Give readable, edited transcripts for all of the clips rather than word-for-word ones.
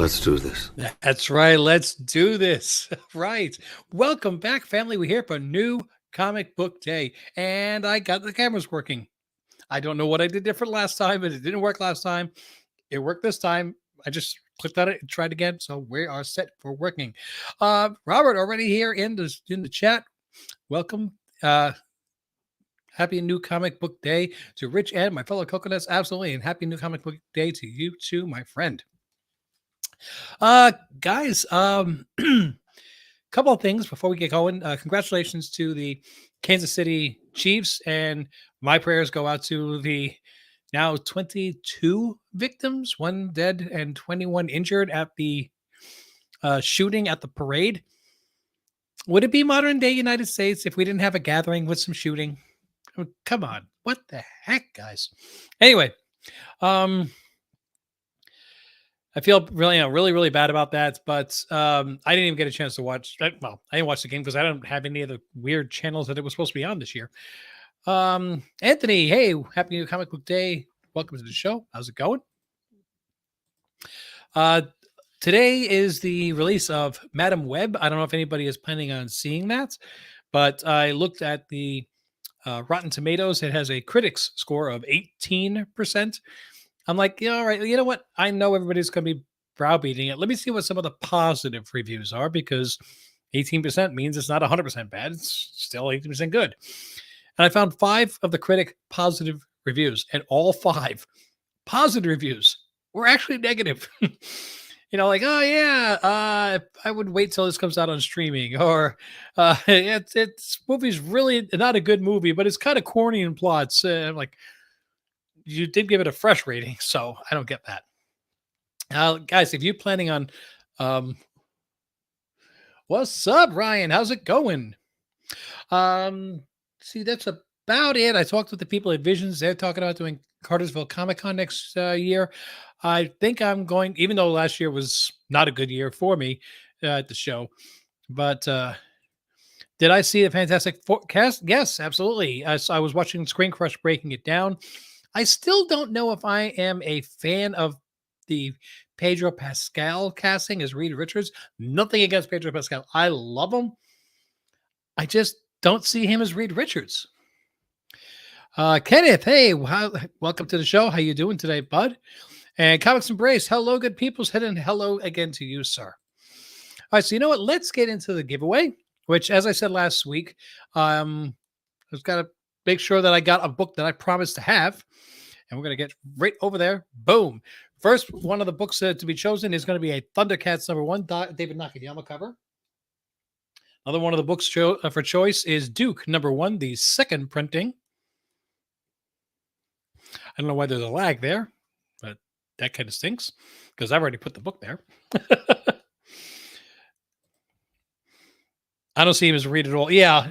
Let's do this. That's right. Let's do this. Right. Welcome back, family. We're here for a new comic book day. And I got the cameras working. I don't know what I did different last time, but it didn't work last time. It worked this time. I just clicked on it and tried again. So we are set for working. Robert already here in the chat. Welcome. Happy new comic book day to Rich and my fellow coconuts. Absolutely. And happy new comic book day to you too, my friend. Guys, couple of things before we get going. Congratulations to the Kansas City Chiefs, and my prayers go out to the now 22 victims, one dead and 21 injured at the shooting at the parade. Would it be modern day United States if we didn't have a gathering with some shooting? I mean, come on, what the heck, guys? Anyway, I feel really bad about that, but I didn't even get a chance to watch. Well, I didn't watch the game because I don't have any of the weird channels that it was supposed to be on this year. Anthony, hey, happy new comic book day. Welcome to the show. How's it going? Today is the release of Madam Web. I don't know if anybody is planning on seeing that, but I looked at the Rotten Tomatoes. It has a critics score of 18%. I'm like, yeah, all right. You know what? I know everybody's going to be browbeating it. Let me see what some of the positive reviews are, because 18% means it's not 100% bad. It's still 18% good. And I found 5 of the critic positive reviews, and all 5 positive reviews were actually negative. Like, oh yeah, I would wait till this comes out on streaming, or it's movie's really not a good movie, but it's kind of corny in plots. I'm like, you did give it a fresh rating, so I don't get that. Guys, if you're planning on, what's up, Ryan? How's it going? See, that's about it. I talked with the people at Visions. They're talking about doing Cartersville Comic Con next year. I think I'm going, even though last year was not a good year for me at the show. But did I see the Fantastic cast? Yes, absolutely. I was watching Screen Crush breaking it down. I still don't know if I am a fan of the Pedro Pascal casting as Reed Richards. Nothing against Pedro Pascal. I love him. I just don't see him as Reed Richards. Kenneth, hey, welcome to the show. How you doing today, bud? And Comics Embrace, hello, good peoples. And hello again to you, sir. All right, so you know what? Let's get into the giveaway, which, as I said last week, I've got to make sure that I got a book that I promised to have. And we're going to get right over there. Boom. First one of the books to be chosen is going to be a Thundercats #1, David Nakayama cover. Another one of the books for choice is Duke #1, the second printing. I don't know why there's a lag there, but that kind of stinks because I've already put the book there. I don't see him as Reed at all. Yeah.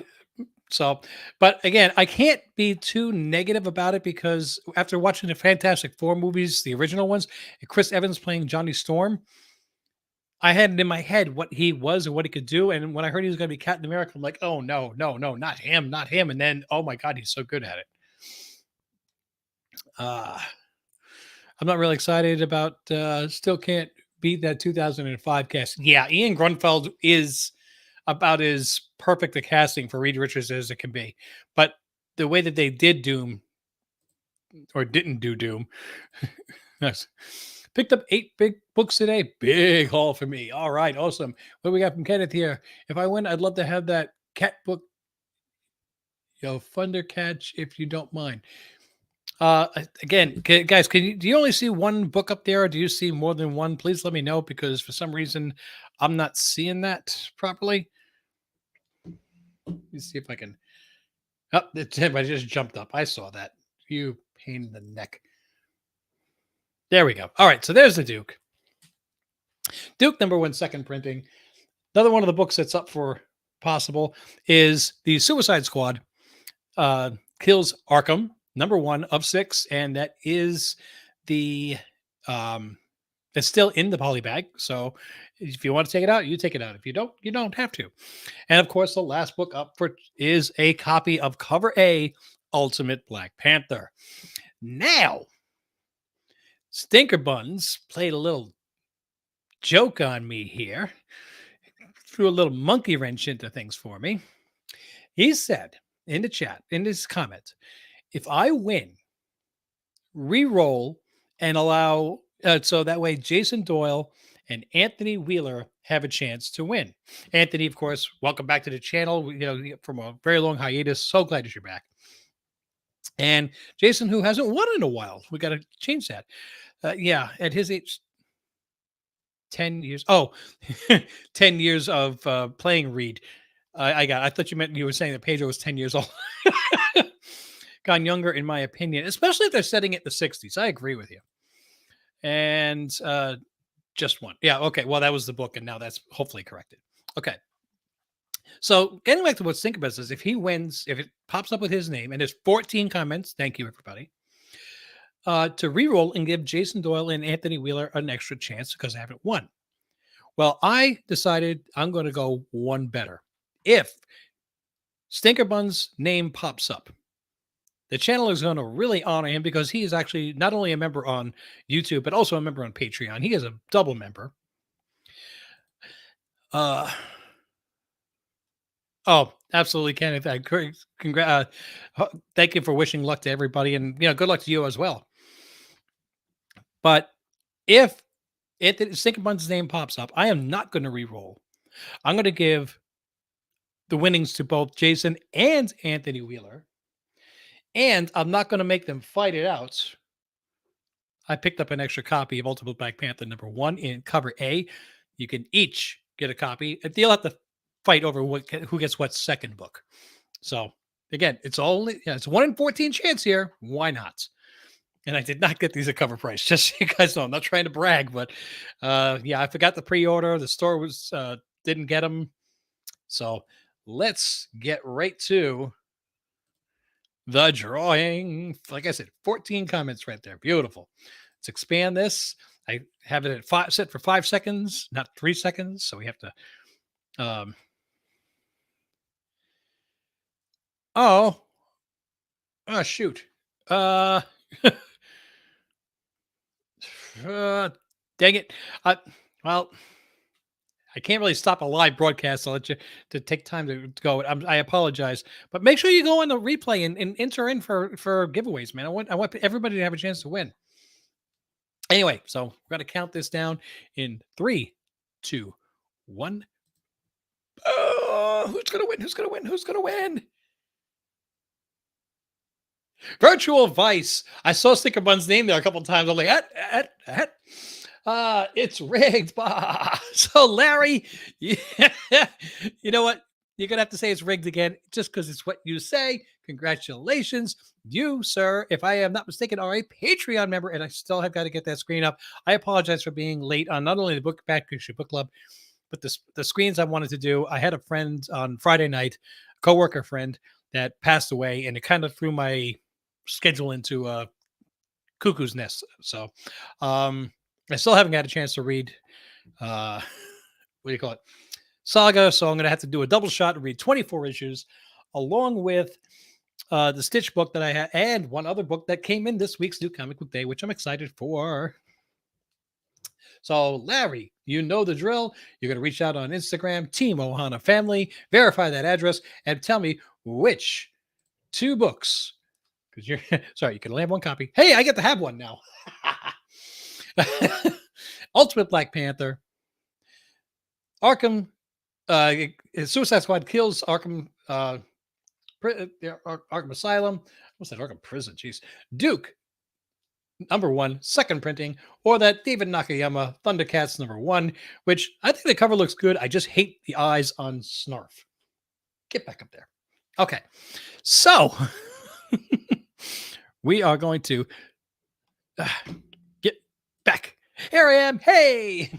So, but again, I can't be too negative about it because after watching the Fantastic Four movies, the original ones, and Chris Evans playing Johnny Storm, I had it in my head what he was and what he could do. And when I heard he was going to be Captain America, I'm like, oh, no, not him. And then, oh my God, he's so good at it. I'm not really excited about, still can't beat that 2005 cast. Yeah, Ian Grunfeld is about as perfect a casting for Reed Richards as it can be. But the way that they did Doom, or didn't do Doom, picked up 8 big books today. Big haul for me. All right, awesome. What do we got from Kenneth here? If I win, I'd love to have that cat book. Thundercats, if you don't mind. Again, guys, do you only see one book up there, or do you see more than one? Please let me know, because for some reason I'm not seeing that properly. Let me see if I can. Oh, I just jumped up. I saw that. You pain in the neck. There we go. All right, so there's the Duke. Duke #1, second printing. Another one of the books that's up for possible is the Suicide Squad Kills Arkham, #1 of 6, and that is the it's still in the poly bag. So if you want to take it out, you take it out. If you don't, you don't have to. And of course, the last book up for is a copy of Cover A, Ultimate Black Panther. Now, Stinker Buns played a little joke on me here, threw a little monkey wrench into things for me. He said in the chat, in his comments, if I win, re-roll and allow so that way Jason Doyle and Anthony Wheeler have a chance to win. Anthony, of course, welcome back to the channel. From a very long hiatus. So glad that you're back. And Jason, who hasn't won in a while, we got to change that. Yeah, at his age, 10 years. Oh, 10 years of playing Reed. I thought you were saying that Pedro was 10 years old. Gone younger, in my opinion, especially if they're setting it in the 60s. I agree with you. And just one. Yeah. Okay. Well, that was the book, and now that's hopefully corrected. Okay. So getting back to what Think About is, if he wins, if it pops up with his name, and there's 14 comments, thank you, everybody, to re-roll and give Jason Doyle and Anthony Wheeler an extra chance because I haven't won. Well, I decided I'm going to go one better. If Stinkerbun's name pops up, the channel is going to really honor him because he is actually not only a member on YouTube, but also a member on Patreon. He is a double member. Oh, absolutely, Kenneth. Thank you for wishing luck to everybody, and good luck to you as well. But if Stinkerbun's name pops up, I am not going to re-roll. I'm going to give the winnings to both Jason and Anthony Wheeler. And I'm not going to make them fight it out. I picked up an extra copy of Ultimate Black Panther #1 in cover A. You can each get a copy. They'll have to fight over who gets what second book. So again, it's it's 1 in 14 chance here. Why not? And I did not get these at cover price. Just so you guys know, I'm not trying to brag, but yeah, I forgot the pre-order. The store didn't get them. So let's get right to the drawing. Like I said, 14 comments right there. Beautiful. Let's expand this. I have it at set for 5 seconds, not 3 seconds. So we have to. Oh, shoot. Dang it. Well, I can't really stop a live broadcast. I'll let you to take time to go. I apologize, but make sure you go on the replay and enter in for giveaways, man. I want everybody to have a chance to win. Anyway, so we're gonna count this down in 3, 2, 1. Who's gonna win? Who's gonna win? Who's gonna win? Virtual Vice. I saw Stinkerbun's name there a couple of times. I'm like, it's rigged. Bah. So Larry, you know what? You're gonna have to say it's rigged again, just because it's what you say. Congratulations, you, sir. If I am not mistaken, are a Patreon member, and I still have got to get that screen up. I apologize for being late on not only the book club, but the screens I wanted to do. I had a friend on Friday night, a coworker friend, that passed away, and it kind of threw my schedule into a cuckoo's nest. So I still haven't got a chance to read what do you call it, Saga. So I'm going to have to do a double shot and read 24 issues along with the Stitch book that I had, and one other book that came in this week's New Comic Book Day, which I'm excited for. So Larry, you know the drill. You're going to reach out on Instagram, Team Ohana Family, verify that address, and tell me which 2 books, because you're sorry, you can only have 1 copy. Hey, I get to have one now. Ultimate Black Panther, Arkham, Suicide Squad kills Arkham, Arkham Asylum. What's that? Arkham Prison. Jeez. Duke #1, second printing, or that David Nakayama Thundercats #1, which I think the cover looks good. I just hate the eyes on Snarf. Get back up there. Okay, so we are going to get back. Here I am. Hey.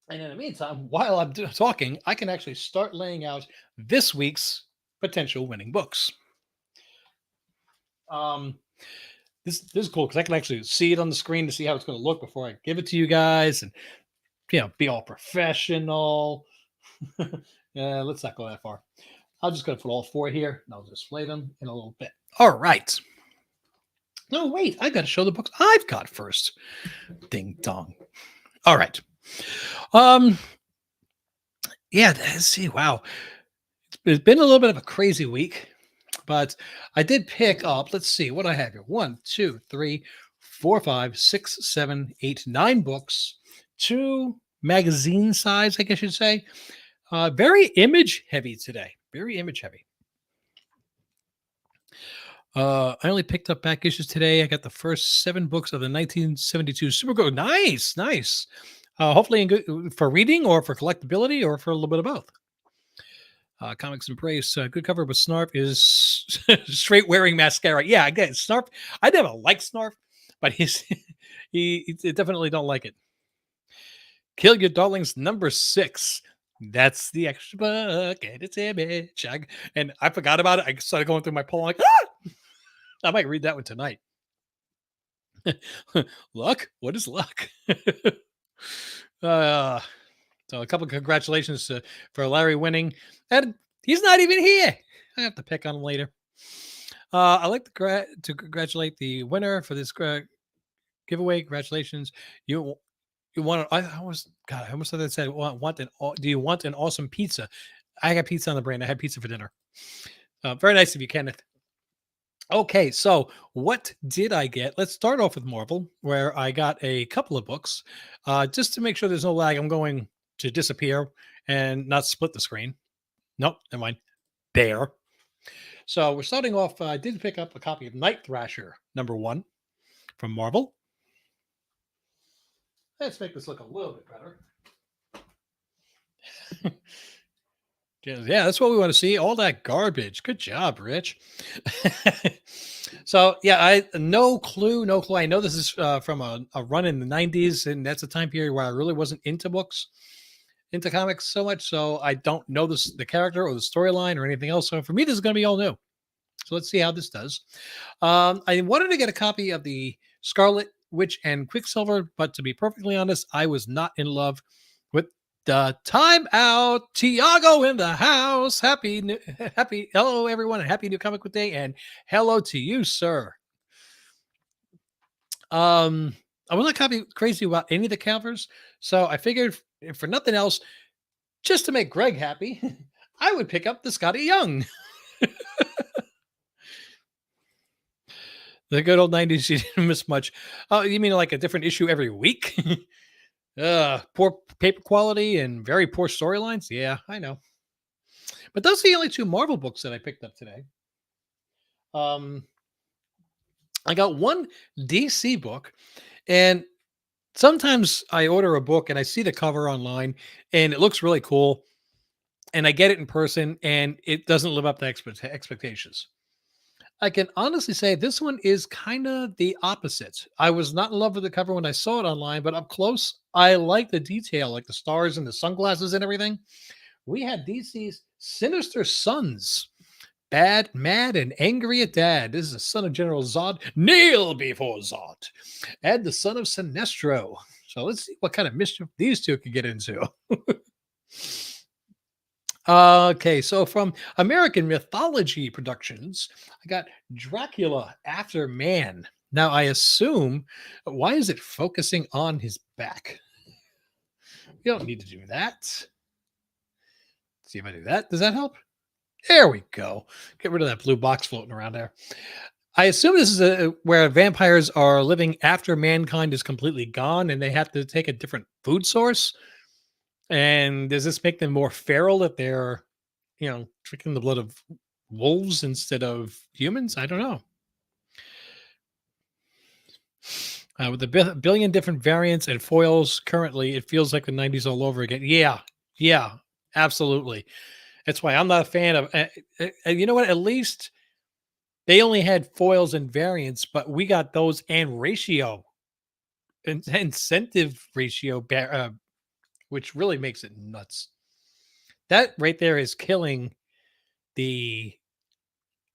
And in the meantime, while I'm talking, I can actually start laying out this week's potential winning books. This is cool because I can actually see it on the screen to see how it's going to look before I give it to you guys, and be all professional. Let's not go that far. I'm just going to put all 4 here, and I'll display them in a little bit. All right. No, wait, I got to show the books I've got first. Ding dong. All right. Um, yeah, let's see. Wow. It's been a little bit of a crazy week, but I did pick up, let's see what I have here. One, two, three, four, five, six, seven, eight, nine books, two magazine size, I guess you'd say. Very image heavy today. Very image heavy. I only picked up back issues today. I got the first seven books of the 1972 Supergirl. Nice, nice. Hopefully in good, for reading or for collectability or for a little bit of both. Comics Embrace, good cover, but Snarf is straight wearing mascara. Yeah, again, Snarf. I never liked Snarf, but he definitely don't like it. Kill Your Darlings #6. That's the extra book and its image. And I forgot about it. I started going through my poll. Like, ah! I might read that one tonight. Luck? What is luck? uh, so a couple of congratulations for Larry winning. And he's not even here. I have to pick on him later. I like to congratulate the winner for this giveaway. Congratulations. You want I almost God, I almost thought that said do you want an awesome pizza? I got pizza on the brain. I had pizza for dinner. Very nice of you, Kenneth. Okay, so what did I get? Let's start off with Marvel, where I got a couple of books. Just to make sure there's no lag, I'm going to disappear and not split the screen. Nope, never mind. There. So we're starting off. I did pick up a copy of Night Thrasher #1 from Marvel. Let's make this look a little bit better. Yeah, that's what we want to see. All that garbage. Good job, Rich. So yeah, I no clue, no clue. I know this is from a run in the '90s, and that's a time period where I really wasn't into books, into comics so much. So I don't know the character or the storyline or anything else. So for me, this is going to be all new. So let's see how this does. I wanted to get a copy of the Scarlet Witch and Quicksilver, but to be perfectly honest, I was not in love with the Time Out. Tiago in the house. Happy, hello everyone, and happy new comic book day, and hello to you, sir. I wasn't crazy about any of the covers, so I figured if for nothing else, just to make Greg happy, I would pick up the Scotty Young. The good old '90s, you didn't miss much. Oh, you mean like a different issue every week? Poor paper quality and very poor storylines. Yeah, I know. But those are the only two Marvel books that I picked up today. Um, I got one DC book, and sometimes I order a book and I see the cover online and it looks really cool, and I get it in person and it doesn't live up to expectations. I can honestly say this one is kind of the opposite. I was not in love with the cover when I saw it online, but up close, I like the detail, like the stars and the sunglasses and everything. We had DC's Sinister Sons. Bad, mad, and angry at dad. This is the son of General Zod. Kneel before Zod. And the son of Sinestro. So let's see what kind of mischief these two could get into. Okay, so from American Mythology Productions, I got Dracula After Man. Now, I assume, why is it focusing on his back? You don't need to do that. See if I do that. Does that help? There we go. Get rid of that blue box floating around there. I assume this is where vampires are living after mankind is completely gone and they have to take a different food source. And does this make them more feral if they're, drinking the blood of wolves instead of humans? I don't know. With a billion different variants and foils currently, it feels like the '90s all over again. Yeah, absolutely. That's why I'm not a fan of. You know what? At least they only had foils and variants, but we got those and ratio, incentive ratio, which really makes it nuts. That right there is killing the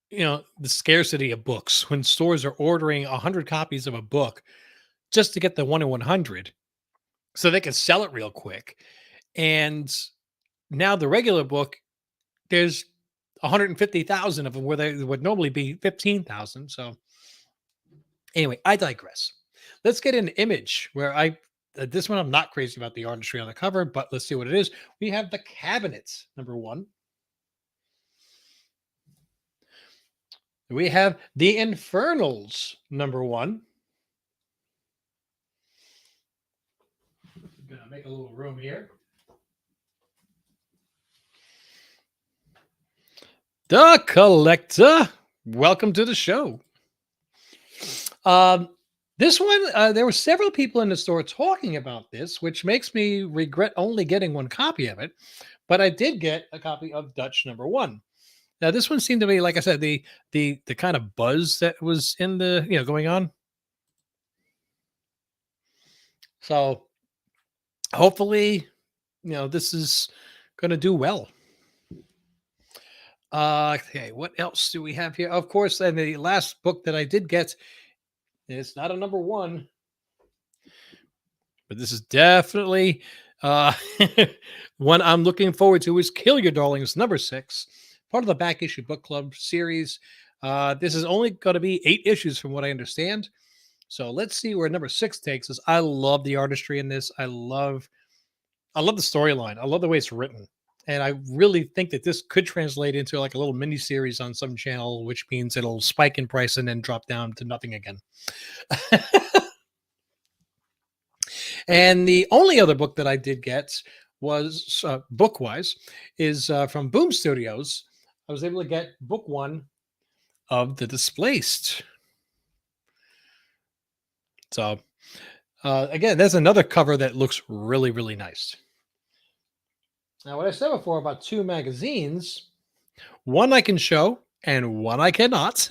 the scarcity of books when stores are ordering 100 copies of a book just to get the 1 in 100 so they can sell it real quick. And now the regular book, there's 150,000 of them where there would normally be 15,000. So anyway, I digress. Let's get an image where This one I'm not crazy about the artistry on the cover, but let's see what it is. We have the Cabinets, #1. We have the Infernals, #1. I'm gonna make a little room here. The Collector. Welcome to the show. Um, this one, there were several people in the store talking about this, which makes me regret only getting one copy of it. But I did get a copy of Dutch #1. Now, this one seemed to be, like I said, the kind of buzz that was in the going on. So hopefully, this is going to do well. Okay, what else do we have here? Of course, and the last book that I did get, it's not a #1, but this is definitely uh, one I'm looking forward to. Is Kill Your Darlings #6, part of the Back Issue Book Club series. This is only going to be 8 issues, from what I understand. So let's see where #6 takes us. I love the artistry in this. I love the storyline. I love the way it's written. And I really think that this could translate into like a little mini series on some channel, which means it'll spike in price and then drop down to nothing again. And the only other book that I did get was book-wise is from Boom Studios. I was able to get book 1 of The Displaced. So again, there's another cover that looks really, really nice. Now, what I said before about 2 magazines, one I can show and one I cannot.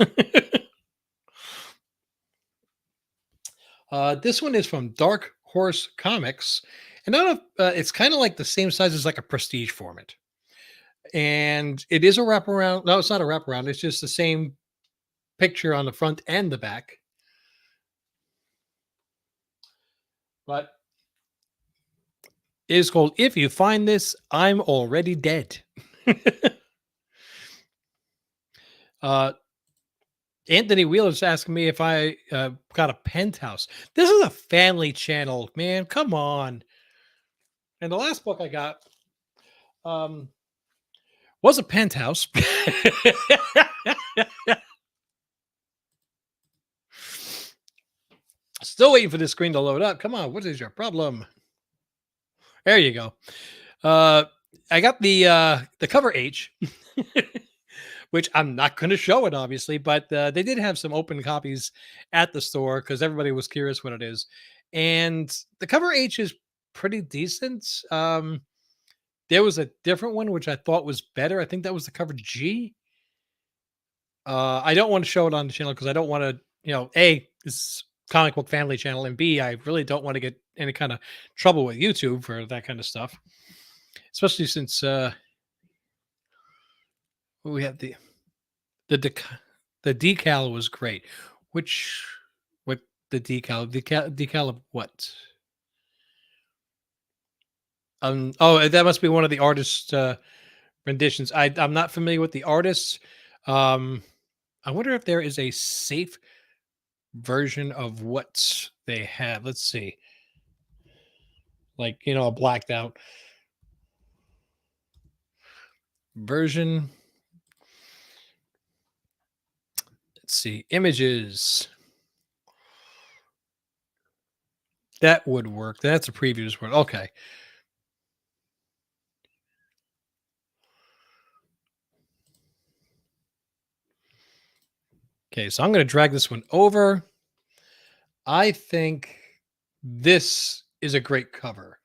This one is from Dark Horse Comics, and I don't know, it's kind of like the same size as like a prestige format. And it is a wraparound. No, it's not a wraparound. It's just the same picture on the front and the back. But it is called If You Find This, I'm Already Dead. Anthony Wheeler's asking me if I got a Penthouse. This is a family channel, man. Come on. And the last book I got was a Penthouse. Still waiting for this screen to load up. Come on, what is your problem? There you go. I got the cover H, which I'm not going to show it, obviously, but they did have some open copies at the store because everybody was curious what it is. And the cover H is pretty decent. There was a different one which I thought was better. I think that was the cover G. I don't want to show it on the channel because I don't want to, A, this is comic book family channel, and B, I really don't want to get any kind of trouble with YouTube for that kind of stuff. Especially since we have the decal was great. What the decal of what? Oh, that must be one of the artist renditions. I'm not familiar with the artists. I wonder if there is a safe version of what they have. Let's see. Like, a blacked out version. Let's see. Images. That would work. That's a previews word. Okay. Okay, so I'm going to drag this one over. I think this is a great cover.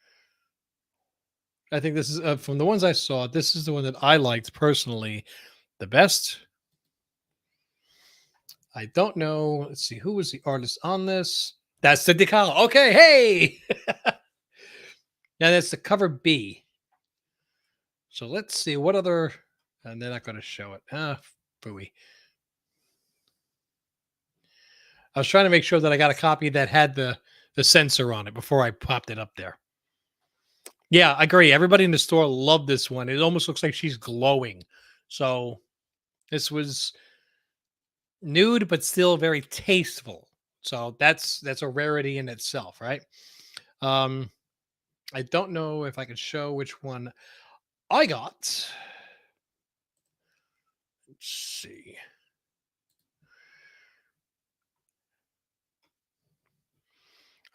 I think this is from the ones I saw. This is the one that I liked personally the best. I don't know. Let's see. Who was the artist on this? That's the decal. Okay. Hey. Now that's the cover B. So let's see what other, and they're not going to show it. Phooey. I was trying to make sure that I got a copy that had the sensor on it before I popped it up there. Yeah, I agree. Everybody in the store loved this one. It almost looks like she's glowing. So this was nude, but still very tasteful. So that's a rarity in itself, right? Um, I don't know if I can show which one I got. Let's see.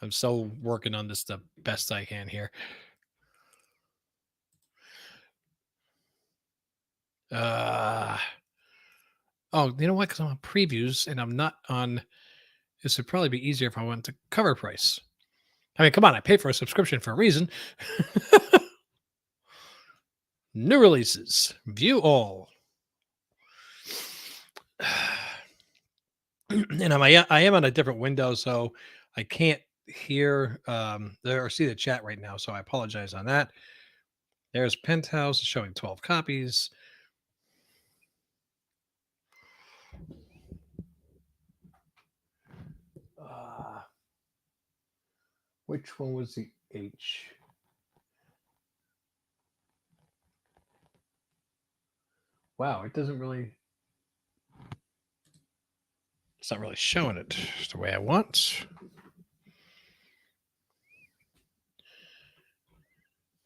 I'm still working on this the best I can here. Uh oh, you know what? Because I'm on previews and I'm not on. This would probably be easier if I went to cover price. I mean, come on, I pay for a subscription for a reason. New releases, view all. And I am on a different window, so I can't hear or see the chat right now. So I apologize on that. There's Penthouse showing 12 copies. Uh, which one was the H? Wow, it doesn't really. It's not really showing it the way I want.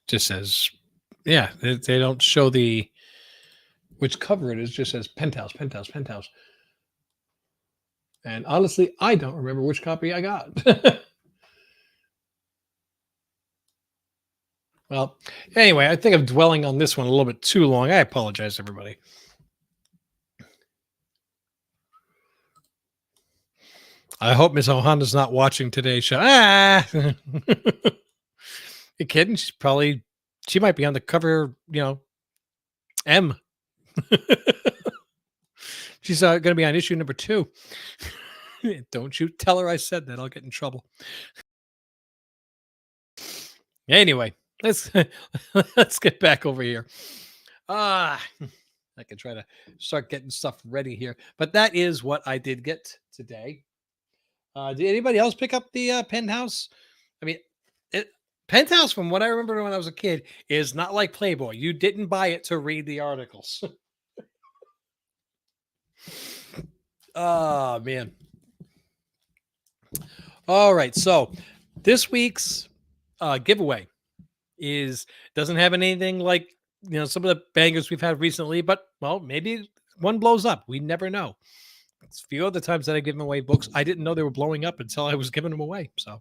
Just says, yeah, they don't show the which cover it is. Just says Penthouse, Penthouse, Penthouse. And honestly, I don't remember which copy I got. Well, anyway, I think I'm dwelling on this one a little bit too long. I apologize, everybody. I hope Miss Ohana's not watching today's show. Ah, you kidding? She might be on the cover. M. She's going to be on issue number 2. Don't you tell her I said that. I'll get in trouble. Anyway, let's get back over here. I can try to start getting stuff ready here, but that is what I did get today. Did anybody else pick up the Penthouse? I mean, Penthouse, from what I remember when I was a kid, is not like Playboy. You didn't buy it to read the articles. Oh man. All right, so this week's giveaway doesn't have anything like some of the bangers we've had recently, but well, maybe one blows up. We never know. It's a few other times that I've given away books, I didn't know they were blowing up until I was giving them away. So,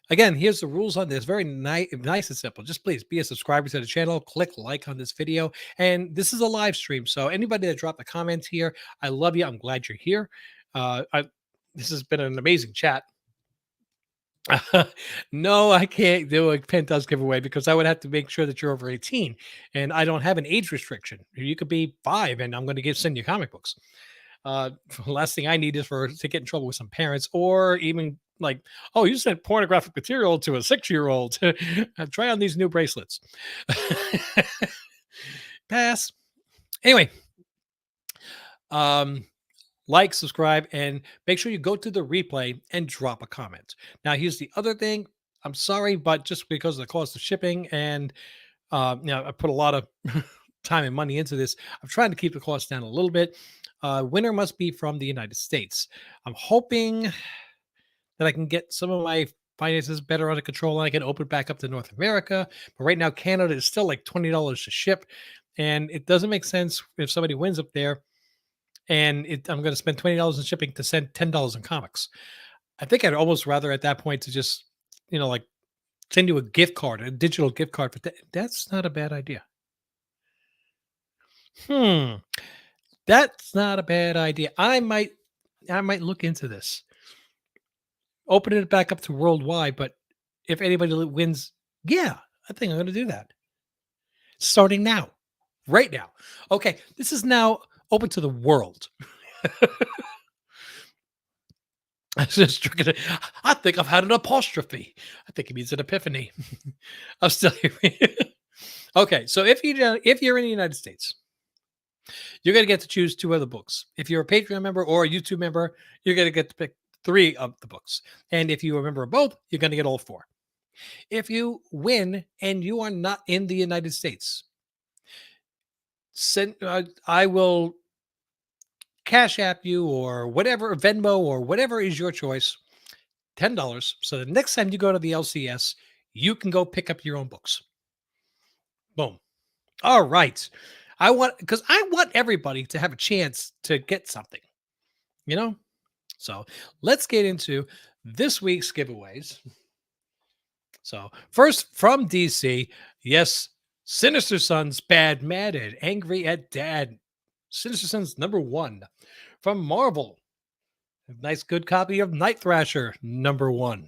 again, here's the rules on this. Very nice and simple. Just please be a subscriber to the channel. Click like on this video. And this is a live stream. So anybody that dropped a comment here, I love you. I'm glad you're here. This has been an amazing chat. No, I can't do a Penthouse giveaway because I would have to make sure that you're over 18. And I don't have an age restriction. You could be 5 and I'm going to send you comic books. Last thing I need is to get in trouble with some parents, or even like, oh, you sent pornographic material to a 6-year-old. Try on these new bracelets. Pass. Anyway, like, subscribe, and make sure you go to the replay and drop a comment. Now, here's the other thing. I'm sorry, but just because of the cost of shipping and I put a lot of time and money into this, I'm trying to keep the cost down a little bit. Winner must be from the United States. I'm hoping that I can get some of my finances better under control and I can open back up to North America. But right now, Canada is still like $20 to ship. And it doesn't make sense if somebody wins up there and I'm going to spend $20 in shipping to send $10 in comics. I think I'd almost rather at that point to just, like send you a gift card, a digital gift card. For that's not a bad idea. That's not a bad idea. I might look into this. Open it back up to worldwide, but if anybody wins, yeah, I think I'm going to do that. Starting now, right now. Okay, this is now open to the world. I think I've had an apostrophe. I think it means an epiphany. I'm still here. Okay, so if you're in the United States, you're going to get to choose 2 other books. If you're a Patreon member or a YouTube member, you're going to get to pick 3 of the books. And if you are a member of both, you're going to get all 4. If you win and you are not in the United States, I will Cash App you or whatever, Venmo or whatever is your choice, $10. So the next time you go to the LCS, you can go pick up your own books. Boom. All right. Because I want everybody to have a chance to get something, you know? So let's get into this week's giveaways. So first from DC, yes, Sinister Sons, Bad, Mad, and Angry at Dad. Sinister Sons #1. From Marvel, a nice good copy of Night Thrasher #1.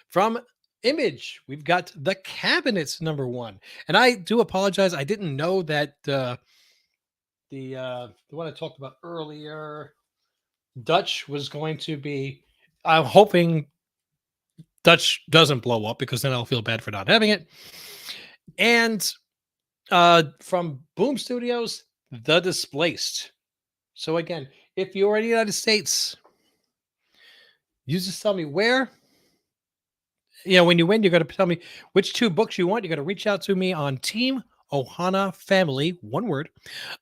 From Image, we've got The Cabinets #1. And I do apologize, I didn't know that the one I talked about earlier, Dutch was going to be. I'm hoping Dutch doesn't blow up because then I'll feel bad for not having it. And from Boom Studios, The Displaced. So again, if you're in the United States, you just tell me where. When you win, you're going to tell me which 2 books you want. You're going to reach out to me on Team Ohana Family, one word,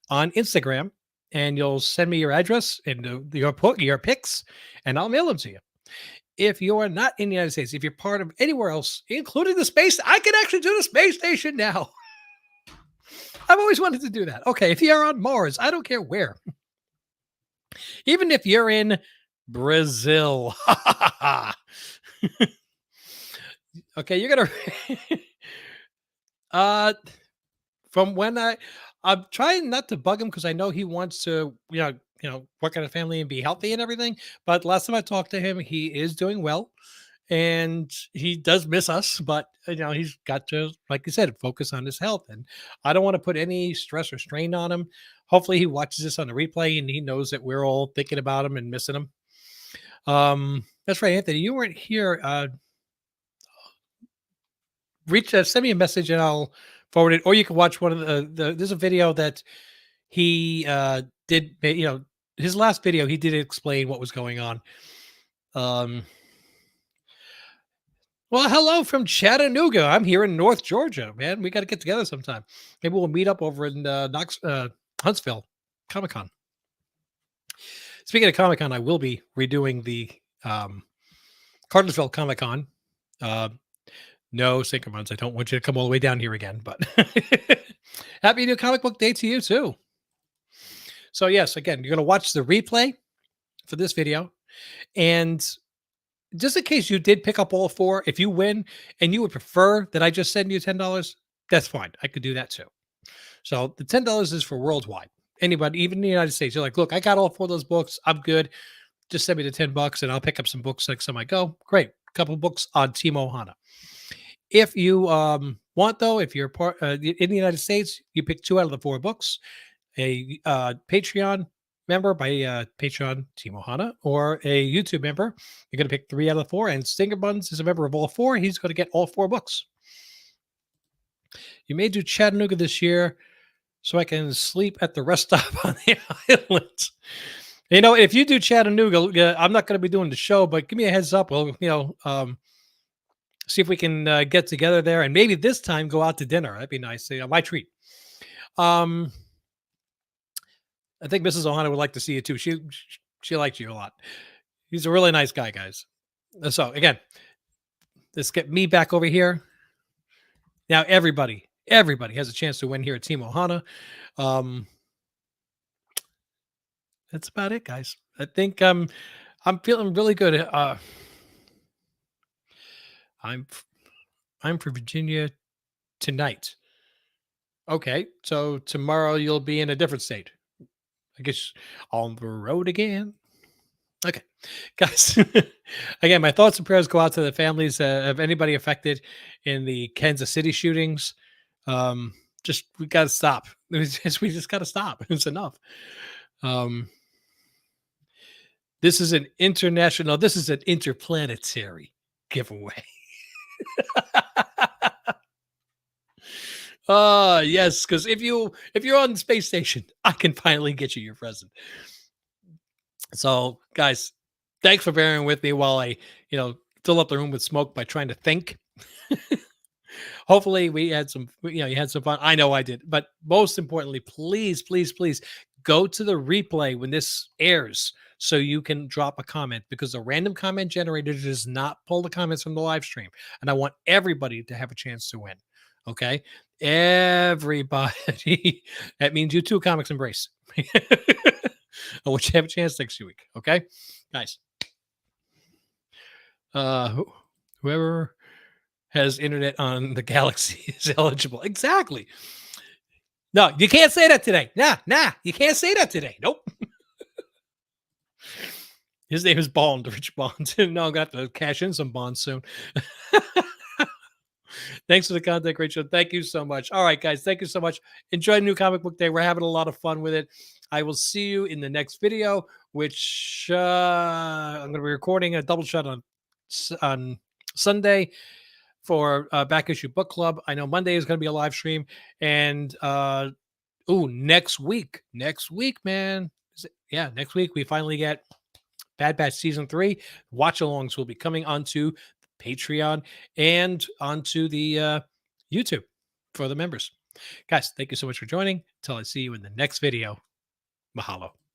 on Instagram, and you'll send me your address and your pics, and I'll mail them to you. If you're not in the United States, if you're part of anywhere else, including the space, I can actually do the space station now. I've always wanted to do that. Okay, if you're on Mars, I don't care where. Even if you're in Brazil. Okay, you're gonna from when I'm trying not to bug him because I know he wants to, work on a family and be healthy and everything. But last time I talked to him, he is doing well. And he does miss us, but he's got to, like you said, focus on his health. And I don't want to put any stress or strain on him. Hopefully, he watches this on the replay and he knows that we're all thinking about him and missing him. That's right, Anthony. You weren't here. Send me a message and I'll forward it. Or you can watch one of the. There's a video that he did. His last video, he did explain what was going on. Well, hello from Chattanooga. I'm here in North Georgia, man. We got to get together sometime. Maybe we'll meet up over in Huntsville Comic-Con. Speaking of Comic-Con, I will be redoing the Cartersville Comic-Con. No, Synchronons, I don't want you to come all the way down here again, but happy New Comic Book Day to you too. So yes, again, you're going to watch the replay for this video. And just in case you did pick up all 4, if you win and you would prefer that I just send you $10, that's fine. I could do that too. So the $10 is for worldwide. Anybody, even in the United States, you're like, look, I got all 4 of those books. I'm good. Just send me the $10 and I'll pick up some books next time I go. Great. A couple of books on Team Ohana. If you want, though, if you're part in the United States, you pick 2 out of the 4 books. A Patreon member by Patreon Team Ohana, or a YouTube member, you're going to pick 3 out of the 4. And Stinger Buns is a member of all 4. He's going to get all 4 books. You may do Chattanooga this year so I can sleep at the rest stop on the island. If you do Chattanooga, I'm not going to be doing the show, but give me a heads up. We'll, see if we can get together there and maybe this time go out to dinner. That'd be nice. My treat. I think Mrs. Ohana would like to see you too. She likes you a lot. He's a really nice guy, guys. So again, let's get me back over here. Now everybody has a chance to win here at Team Ohana. That's about it, guys. I think I'm feeling really good. I'm for Virginia tonight. Okay, so tomorrow you'll be in a different state. I guess on the road again. Okay, guys. Again, my thoughts and prayers go out to the families of anybody affected in the Kansas City shootings. We got to stop. We just got to stop. It's enough. This is an international. This is an interplanetary giveaway. Yes, because if you're on the space station, I can finally get you your present. So, guys, thanks for bearing with me while I, fill up the room with smoke by trying to think. Hopefully, we had some, you had some fun. I know I did, but most importantly, please, please, please go to the replay when this airs so you can drop a comment, because the random comment generator does not pull the comments from the live stream. And I want everybody to have a chance to win. Okay. Everybody. That means you too, Comics Embrace. I want you to have a chance next week. Okay. Guys. Whoever has internet on the galaxy is eligible. Exactly. No, you can't say that today. Nah, you can't say that today. Nope. His name is Bond, Rich Bond. No, I'm gonna have to cash in some bonds soon. Thanks for the content, Rachel. Thank you so much. All right, guys, thank you so much. Enjoy New Comic Book Day. We're having a lot of fun with it. I will see you in the next video, which I'm going to be recording a double shot on Sunday for Back Issue Book Club. I know Monday is going to be a live stream, and next week, man, next week we finally get Bad Batch Season 3. Watch-alongs will be coming onto Patreon and onto the YouTube for the members. Guys, thank you so much for joining. Until I see you in the next video. Mahalo.